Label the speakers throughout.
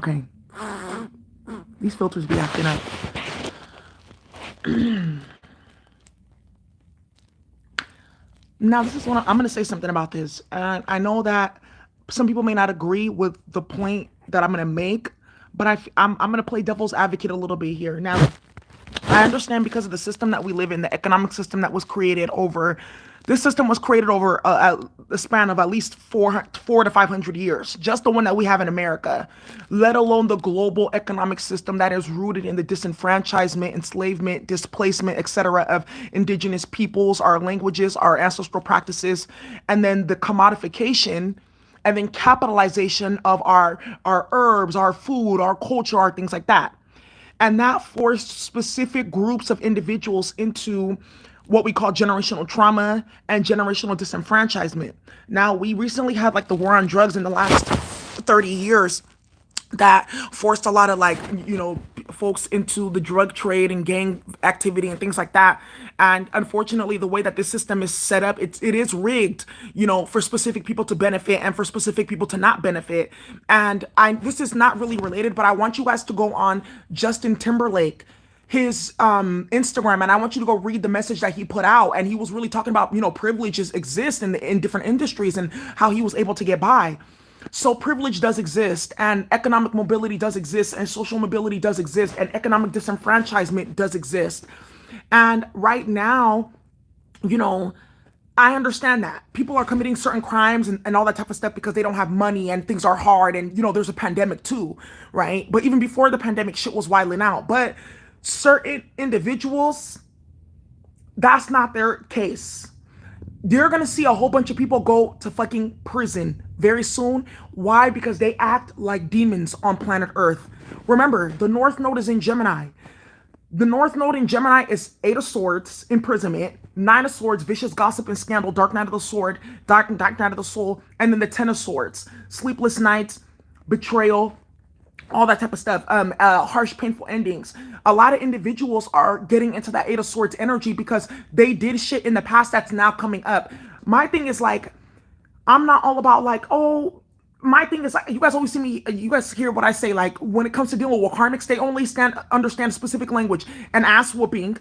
Speaker 1: Okay. These filters be acting up. Now, this is what I'm going to say something about this. And I know that some people may not agree with the point that I'm going to make, but I'm going to play devil's advocate a little bit here. Now, I understand because of the system that we live in, the economic system that was created over, this system was created over a span of at least four to 500 years. Just the one that we have in America, let alone the global economic system that is rooted in the disenfranchisement, enslavement, displacement, etc. of indigenous peoples, our languages, our ancestral practices, and then the commodification and then capitalization of our herbs, our food, our culture, our things like that. And that forced specific groups of individuals into what we call generational trauma and generational disenfranchisement. Now, we recently had like the war on drugs in the last 30 years that forced a lot of like, folks into the drug trade and gang activity and things like that. And unfortunately, the way that this system is set up, it is rigged, for specific people to benefit and for specific people to not benefit. And this is not really related, but I want you guys to go on Justin Timberlake, his Instagram, and I want you to go read the message that he put out. And he was really talking about, privileges exist in different industries and how he was able to get by. So privilege does exist, and economic mobility does exist, and social mobility does exist, and economic disenfranchisement does exist. And right now, you know, I understand that people are committing certain crimes and all that type of stuff because they don't have money and things are hard. And, there's a pandemic too, right? But even before the pandemic, shit was wilding out. But certain individuals, that's not their case. You're gonna see a whole bunch of people go to fucking prison very soon. Why? Because they act like demons on planet Earth. Remember, the North Node is in Gemini. The North Node in Gemini is Eight of Swords, imprisonment, Nine of Swords, vicious gossip and scandal, Dark Night of the Sword, Dark Night of the Soul, and then the Ten of Swords, sleepless nights, betrayal, all that type of stuff, harsh, painful endings. A lot of individuals are getting into that Eight of Swords energy because they did shit in the past that's now coming up. My thing is like, I'm not all about like, oh, my thing is like, you guys always see me, you guys hear what I say, like when it comes to dealing with karmics, they only understand specific language, and ass whooping,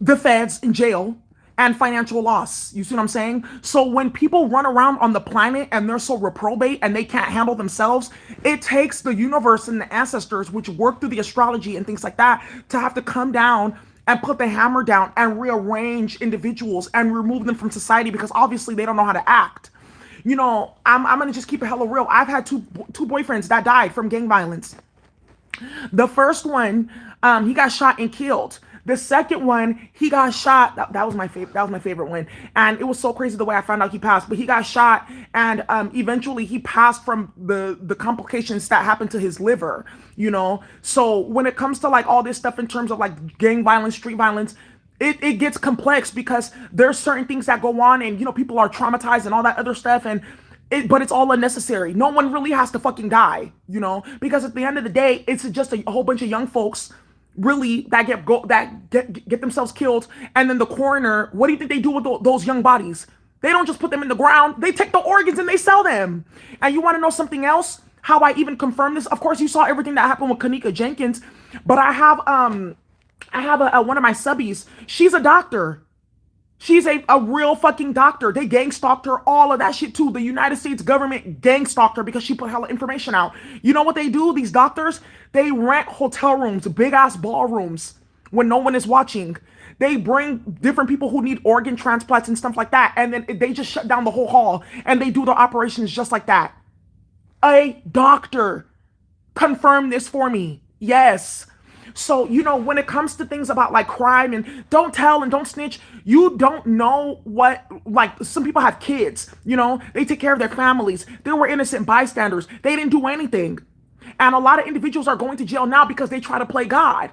Speaker 1: the feds in jail, and financial loss. You see what I'm saying? So when people run around on the planet and they're so reprobate and they can't handle themselves, it takes the universe and the ancestors, which work through the astrology and things like that, to have to come down and put the hammer down and rearrange individuals and remove them from society because obviously they don't know how to act. I'm gonna just keep it hella real. I've had two boyfriends that died from gang violence. The first one, he got shot and killed. The second one, he got shot. That was my favorite. That was my favorite one, and it was so crazy the way I found out he passed. But he got shot, and eventually he passed from the complications that happened to his liver. So when it comes to like all this stuff in terms of like gang violence, street violence, it gets complex because there's certain things that go on, and people are traumatized and all that other stuff, and but it's all unnecessary. No one really has to fucking die, because at the end of the day, it's just a whole bunch of young folks really that get themselves killed, and then the coroner, what do you think they do with those young bodies? They don't just put them in the ground. They take the organs and they sell them. And you want to know something else? How I even confirm this? Of course, you saw everything that happened with Kanika Jenkins, but I have one of my subbies. She's a doctor. She's a real fucking doctor. They gang stalked her, all of that shit too. The United States government gang stalked her because she put hella information out. You know what they do? These doctors, they rent hotel rooms, big ass ballrooms when no one is watching. They bring different people who need organ transplants and stuff like that. And then they just shut down the whole hall and they do their operations just like that. A doctor confirmed this for me. Yes. So, when it comes to things about like crime and don't tell and don't snitch, you don't know what, like some people have kids, they take care of their families. They were innocent bystanders. They didn't do anything. And a lot of individuals are going to jail now because they try to play God.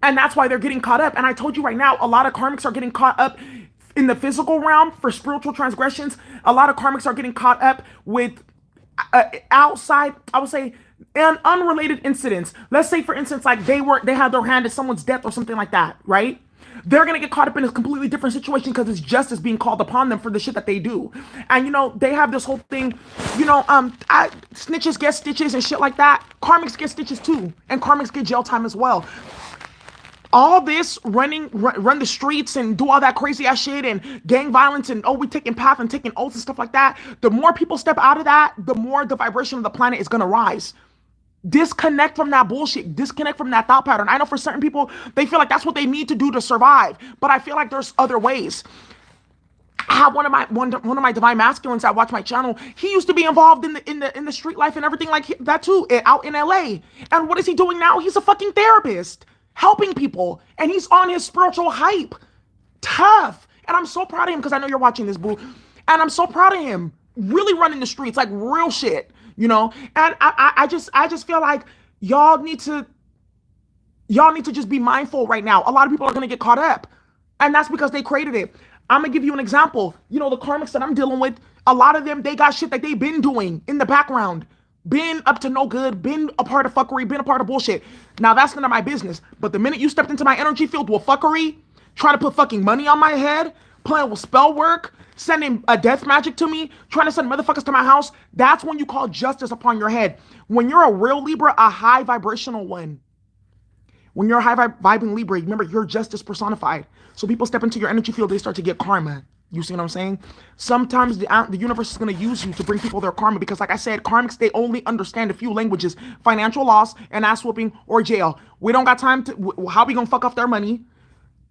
Speaker 1: And that's why they're getting caught up. And I told you right now, a lot of karmics are getting caught up in the physical realm for spiritual transgressions. A lot of karmics are getting caught up with outside, I would say, and unrelated incidents. Let's say, for instance, like they had their hand in someone's death or something like that, right? They're gonna get caught up in a completely different situation because it's justice being called upon them for the shit that they do. And they have this whole thing, snitches get stitches and shit like that. Karmics get stitches too, and karmics get jail time as well. All this run the streets and do all that crazy ass shit and gang violence and we taking path and taking oaths and stuff like that. The more people step out of that, the more the vibration of the planet is gonna rise. Disconnect from that bullshit. Disconnect from that thought pattern. I know for certain people, they feel like that's what they need to do to survive. But I feel like there's other ways. I have one of my divine masculines that watch my channel. He used to be involved in the street life and everything like that too, out in LA. And what is he doing now? He's a fucking therapist, helping people, and he's on his spiritual hype. Tough. And I'm so proud of him because I know you're watching this, boo. And I'm so proud of him. Really running the streets, like real shit. And I just feel like y'all need to just be mindful right now. A lot of people are gonna get caught up, and that's because they created it. I'm gonna give you an example. The karmics that I'm dealing with, a lot of them, they got shit that they've been doing in the background, been up to no good, been a part of fuckery, been a part of bullshit. Now that's none of my business. But the minute you stepped into my energy field with fuckery, trying to put fucking money on my head, playing with spell work, sending a death magic to me, trying to send motherfuckers to my house, that's when you call justice upon your head. When you're a real Libra, a high vibrational one, when you're a high vibing Libra, remember, you're justice personified. So people step into your energy field, they start to get karma. You see what I'm saying? Sometimes the universe is going to use you to bring people their karma because, like I said, karmics, they only understand a few languages: financial loss, and ass whooping, or jail. We don't got time to, how we going to fuck off their money?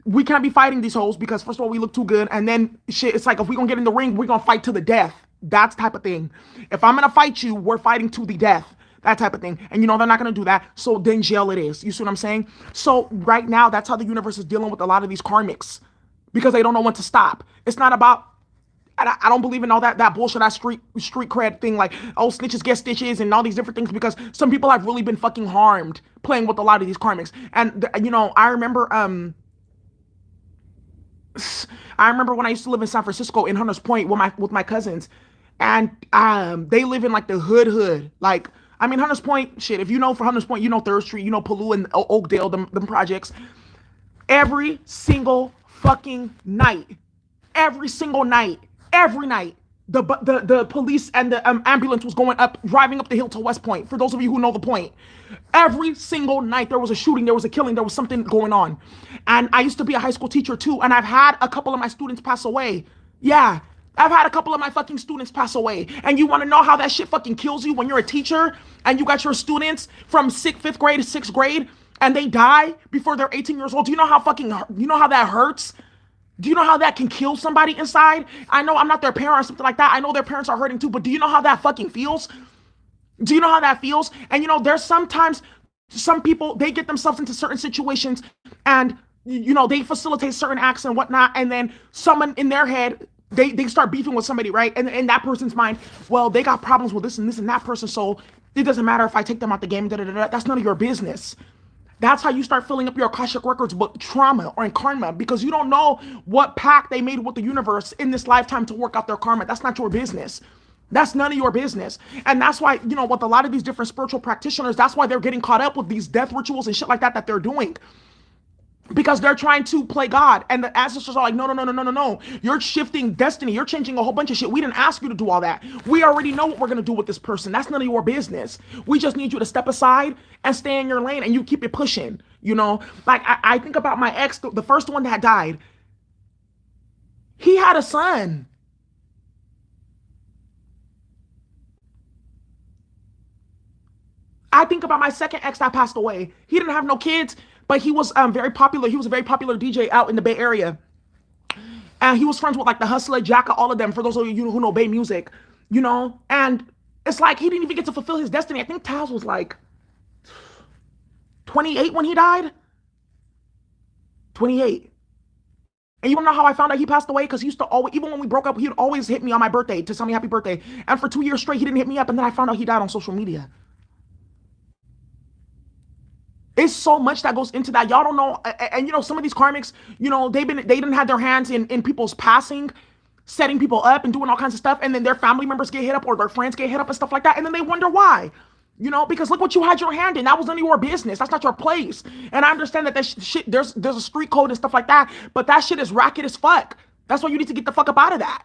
Speaker 1: We can't be fighting these hoes because, first of all, we look too good. And then shit, it's like, if we gonna get in the ring, we're gonna fight to the death. That's the type of thing. If I'm gonna fight you, we're fighting to the death. That type of thing. And they're not gonna do that. So then jail it is. You see what I'm saying? So right now, that's how the universe is dealing with a lot of these karmics because they don't know when to stop. It's not about, I don't believe in all that bullshit, that street cred thing, like, snitches get stitches and all these different things, because some people have really been fucking harmed playing with a lot of these karmics. And, I remember, when I used to live in San Francisco in Hunters Point with my cousins, and they live in like the hood. Like, Hunters Point, shit, if for Hunters Point, 3rd Street, Paloux and Oakdale, them projects. Every single fucking night, every night, the police and the ambulance was driving up the hill to West Point. For those of you who know the point, every single night there was a shooting, there was a killing, there was something going on. And I used to be a high school teacher too, and I've had a couple of my students pass away. Yeah, I've had a couple of my fucking students pass away. And you want to know how that shit fucking kills you when you're a teacher and you got your students from 5th grade to 6th grade and they die before they're 18 years old? Do you know how that hurts? Do you know how that can kill somebody inside? I know I'm not their parent or something like that. I know their parents are hurting too, but do you know how that fucking feels? Do you know how that feels? And there's sometimes some people, they get themselves into certain situations and, they facilitate certain acts and whatnot. And then someone in their head, they start beefing with somebody, right? And in that person's mind, well, they got problems with this and that person, so it doesn't matter if I take them out the game, That's none of your business. That's how you start filling up your Akashic records with trauma or in karma, because you don't know what pact they made with the universe in this lifetime to work out their karma. That's not your business. That's none of your business. And that's why, with a lot of these different spiritual practitioners, that's why they're getting caught up with these death rituals and shit like that they're doing. Because they're trying to play God. And the ancestors are like, no. You're shifting destiny. You're changing a whole bunch of shit. We didn't ask you to do all that. We already know what we're going to do with this person. That's none of your business. We just need you to step aside and stay in your lane and you keep it pushing. Like I think about my ex, the first one that died. He had a son. I think about my second ex that passed away. He didn't have no kids, but he was very popular. He was a very popular DJ out in the Bay Area. And he was friends with like the Hustler, Jacka, all of them, for those of you who know Bay music, And it's like he didn't even get to fulfill his destiny. I think Taz was like 28 when he died. 28. And you wanna know how I found out he passed away? Because he used to always, even when we broke up, he would always hit me on my birthday to tell me happy birthday. And for 2 years straight, he didn't hit me up. And then I found out he died on social media. It's so much that goes into that. Y'all don't know. And some of these karmics, they didn't have their hands in people's passing, setting people up and doing all kinds of stuff. And then their family members get hit up or their friends get hit up and stuff like that. And then they wonder why. Because look what you had your hand in. That was none of your business. That's not your place. And I understand that shit, there's a street code and stuff like that, but that shit is racket as fuck. That's why you need to get the fuck up out of that.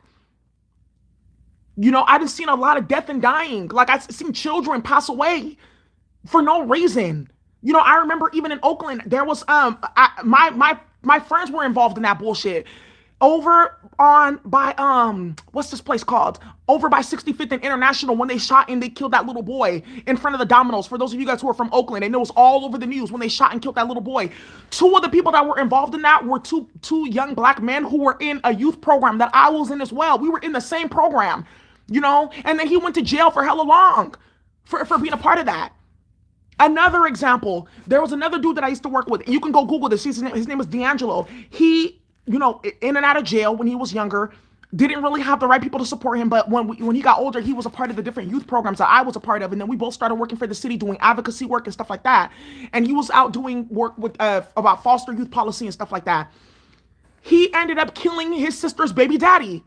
Speaker 1: I've seen a lot of death and dying. Like, I've seen children pass away for no reason. I remember even in Oakland, there was my friends were involved in that bullshit. Over on by what's this place called? Over by 65th and International, when they shot and they killed that little boy in front of the Domino's. For those of you guys who are from Oakland, and it was all over the news when they shot and killed that little boy. Two of the people that were involved in that were two young black men who were in a youth program that I was in as well. We were in the same program, and then he went to jail for hella long for being a part of that. Another example, there was another dude that I used to work with. You can go Google this. His name is D'Angelo. He, in and out of jail when he was younger, didn't really have the right people to support him. But when he got older, he was a part of the different youth programs that I was a part of. And then we both started working for the city doing advocacy work and stuff like that. And he was out doing work with about foster youth policy and stuff like that. He ended up killing his sister's baby daddy.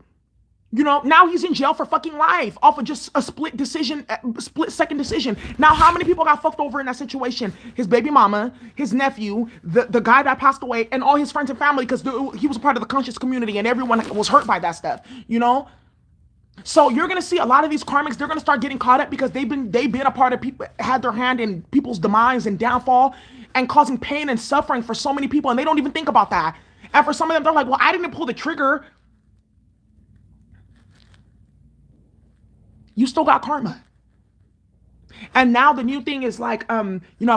Speaker 1: Now he's in jail for fucking life off of just a split second decision. Now, how many people got fucked over in that situation? His baby mama, his nephew, the guy that passed away, and all his friends and family, because he was a part of the conscious community and everyone was hurt by that stuff, So you're going to see a lot of these karmics, they're going to start getting caught up because they've been a part of people, had their hand in people's demise and downfall and causing pain and suffering for so many people, and they don't even think about that. And for some of them, they're like, well, I didn't pull the trigger. You still got karma. And now the new thing is like,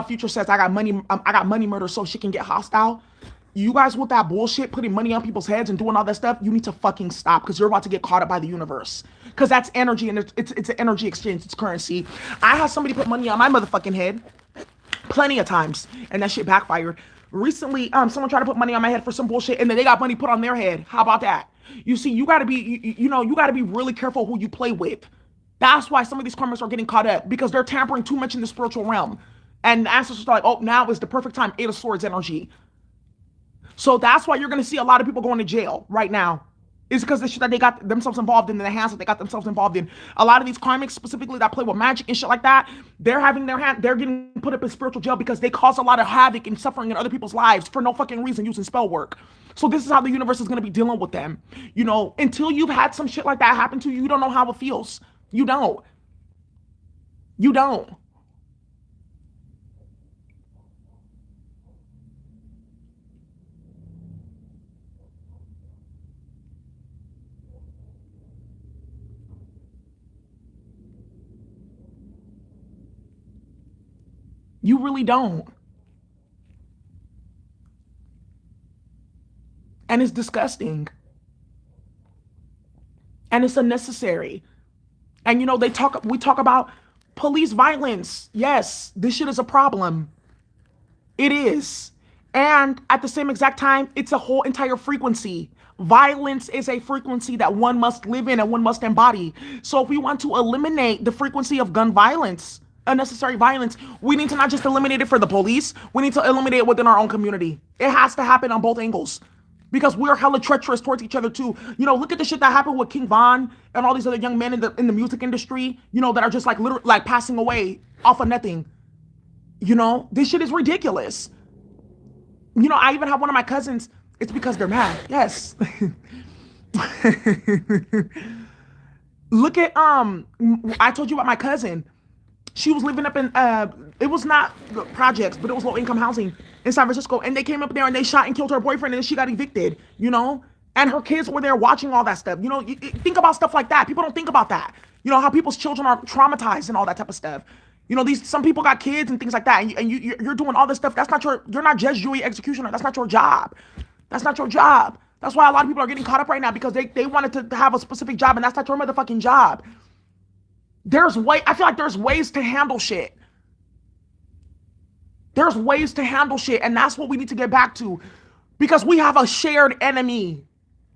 Speaker 1: Future says, I got money murder so she can get hostile. You guys with that bullshit, putting money on people's heads and doing all that stuff, you need to fucking stop, because you're about to get caught up by the universe. Because that's energy, and it's an energy exchange, it's currency. I had somebody put money on my motherfucking head plenty of times, and that shit backfired. Recently, someone tried to put money on my head for some bullshit, and then they got money put on their head. How about that? You see, you gotta be, you gotta be really careful who you play with. That's why some of these karmics are getting caught up, because they're tampering too much in the spiritual realm. And the ancestors are like, oh, now is the perfect time. 8 of Swords energy. So that's why you're going to see a lot of people going to jail right now. It's because the shit that they got themselves involved in, the hands that they got themselves involved in. A lot of these karmics specifically that play with magic and shit like that, they're getting put up in spiritual jail because they cause a lot of havoc and suffering in other people's lives for no fucking reason using spell work. So this is how the universe is going to be dealing with them. Until you've had some shit like that happen to you, you don't know how it feels. You don't. You don't. You really don't. And it's disgusting. And it's unnecessary. And we talk about police violence. Yes, this shit is a problem. It is. And at the same exact time, it's a whole entire frequency. Violence is a frequency that one must live in and one must embody. So if we want to eliminate the frequency of gun violence, unnecessary violence, we need to not just eliminate it for the police, we need to eliminate it within our own community. It has to happen on both angles. Because we're hella treacherous towards each other too. Look at the shit that happened with King Von and all these other young men in the music industry, that are just like literally like passing away off of nothing. This shit is ridiculous. I even have one of my cousins, it's because they're mad. Yes. Look at I told you about my cousin. She was living up in it was not projects, but it was low income housing in San Francisco, and they came up there and they shot and killed her boyfriend, and then she got evicted, and her kids were there watching all that stuff. You think about stuff like that. People don't think about that. How people's children are traumatized and all that type of stuff. Some people got kids and things like that, and you're doing all this stuff. You're not Judge Jury executioner. That's not your job. That's not your job. That's why a lot of people are getting caught up right now, because they wanted to have a specific job, and that's not your motherfucking job. I feel like there's ways to handle shit. There's ways to handle shit, and that's what we need to get back to, because we have a shared enemy.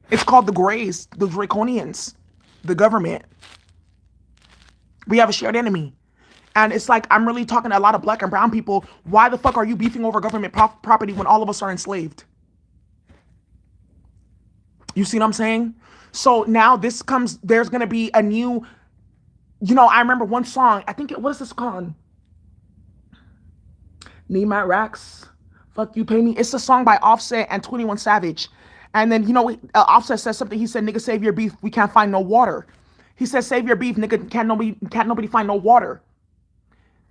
Speaker 1: It's called the Greys, the Draconians, the government. We have a shared enemy. And it's like, I'm really talking to a lot of black and brown people. Why the fuck are you beefing over government property when all of us are enslaved? You see what I'm saying? So now there's going to be a new, I remember one song, what is this called? Need my racks. Fuck you, pay me. It's a song by Offset and 21 Savage. And then, Offset says something. He said, nigga, save your beef. We can't find no water. He says, save your beef, nigga. Can't nobody find no water.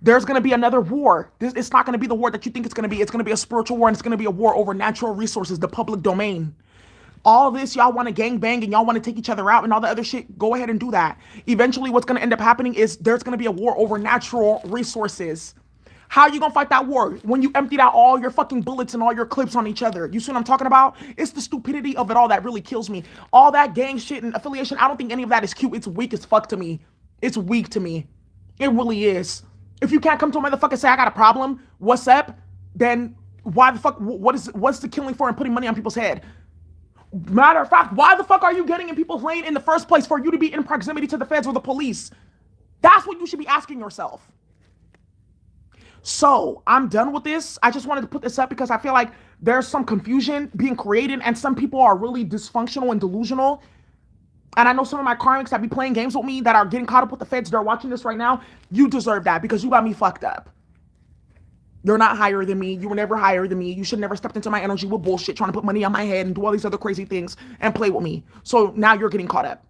Speaker 1: There's going to be another war. It's not going to be the war that you think it's going to be. It's going to be a spiritual war, and it's going to be a war over natural resources, the public domain. All this, y'all want to gang bang and y'all want to take each other out and all the other shit. Go ahead and do that. Eventually, what's going to end up happening is there's going to be a war over natural resources. How are you going to fight that war when you emptied out all your fucking bullets and all your clips on each other? You see what I'm talking about? It's the stupidity of it all that really kills me. All that gang shit and affiliation, I don't think any of that is cute. It's weak as fuck to me. It's weak to me. It really is. If you can't come to a motherfucker and say, I got a problem, what's up? Then why the fuck, what's the killing for and putting money on people's head? Matter of fact, why the fuck are you getting in people's lane in the first place for you to be in proximity to the feds or the police? That's what you should be asking yourself. So I'm done with this. I just wanted to put this up because I feel like there's some confusion being created and some people are really dysfunctional and delusional. And I know some of my karmics that be playing games with me that are getting caught up with the feds. They're watching this right now. You deserve that because you got me fucked up. You're not higher than me. You were never higher than me. You should never stepped into my energy with bullshit, trying to put money on my head and do all these other crazy things and play with me. So now you're getting caught up.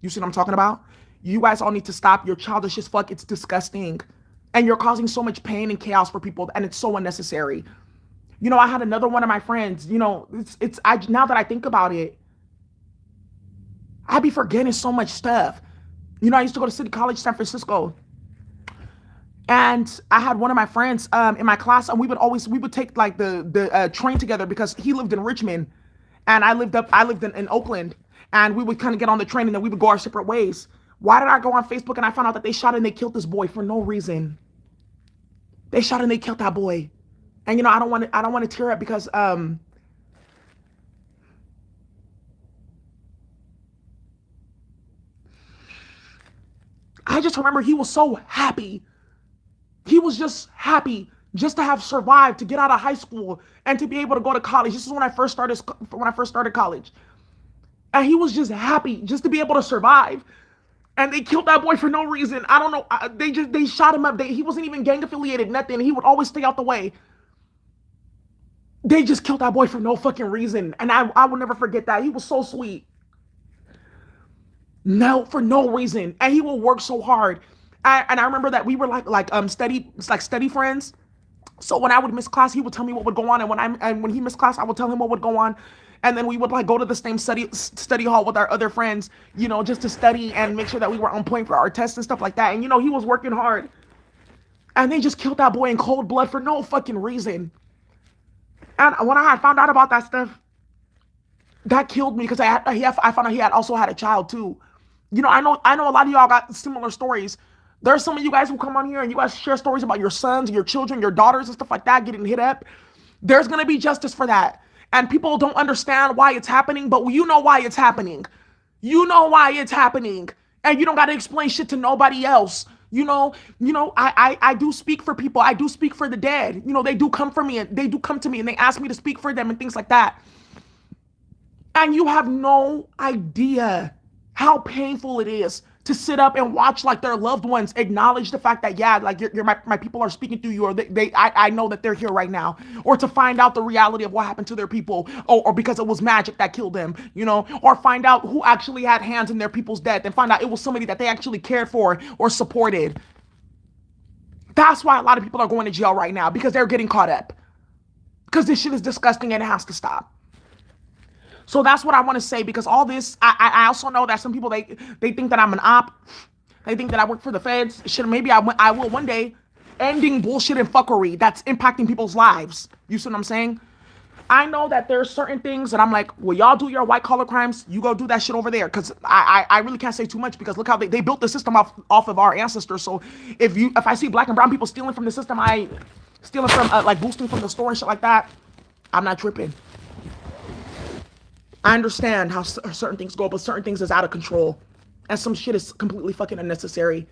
Speaker 1: You see what I'm talking about? You guys all need to stop. You're childish as fuck. It's disgusting. And you're causing so much pain and chaos for people, and it's so unnecessary. I had another one of my friends, now that I think about it, I be forgetting so much stuff. I used to go to City College, San Francisco. And I had one of my friends in my class, and we would take like the train together because he lived in Richmond and I lived in Oakland, and we would kind of get on the train and then we would go our separate ways. Why did I go on Facebook and I found out that they shot and they killed this boy for no reason? They shot and they killed that boy. And I don't want to tear up because I just remember he was so happy. He was just happy just to have survived, to get out of high school and to be able to go to college. This is when I first started college. And he was just happy just to be able to survive. And they killed that boy for no reason. I don't know. They shot him up. He wasn't even gang affiliated, nothing. He would always stay out the way. They just killed that boy for no fucking reason. And I will never forget that. He was so sweet. No, for no reason. And he will work so hard. And I remember that we were study friends. So when I would miss class, he would tell me what would go on. And when he missed class, I would tell him what would go on. And then we would go to the same study hall with our other friends, just to study and make sure that we were on point for our tests and stuff like that. And, he was working hard. And they just killed that boy in cold blood for no fucking reason. And when I had found out about that stuff, that killed me because I found out he had also had a child too. I know a lot of y'all got similar stories. There's some of you guys who come on here and you guys share stories about your sons, your children, your daughters and stuff like that getting hit up. There's going to be justice for that. And people don't understand why it's happening, but you know why it's happening. You know why it's happening. And you don't got to explain shit to nobody else. I do speak for people. I do speak for the dead. They do come for me and they do come to me and they ask me to speak for them and things like that. And you have no idea how painful it is to sit up and watch their loved ones acknowledge the fact that, yeah, my people are speaking through you, or I know that they're here right now, or to find out the reality of what happened to their people, or because it was magic that killed them, or find out who actually had hands in their people's death and find out it was somebody that they actually cared for or supported. That's why a lot of people are going to jail right now, because they're getting caught up. Because this shit is disgusting and it has to stop. So that's what I want to say, because all this, I also know that some people, they think that I'm an op. They think that I work for the feds. Shit, maybe I will one day, ending bullshit and fuckery that's impacting people's lives. You see what I'm saying? I know that there's certain things that I'm like, well, y'all do your white collar crimes. You go do that shit over there. Because I really can't say too much, because look how they built the system off of our ancestors. So if I see black and brown people stealing from the system, stealing from boosting from the store and shit like that, I'm not tripping. I understand how certain things go, but certain things is out of control. And some shit is completely fucking unnecessary.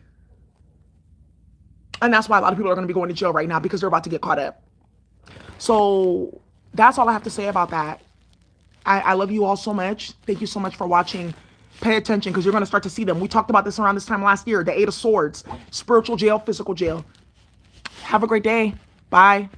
Speaker 1: And that's why a lot of people are going to be going to jail right now, because they're about to get caught up. So that's all I have to say about that. I love you all so much. Thank you so much for watching. Pay attention, because you're going to start to see them. We talked about this around this time last year. The 8 of Swords. Spiritual jail, physical jail. Have a great day. Bye.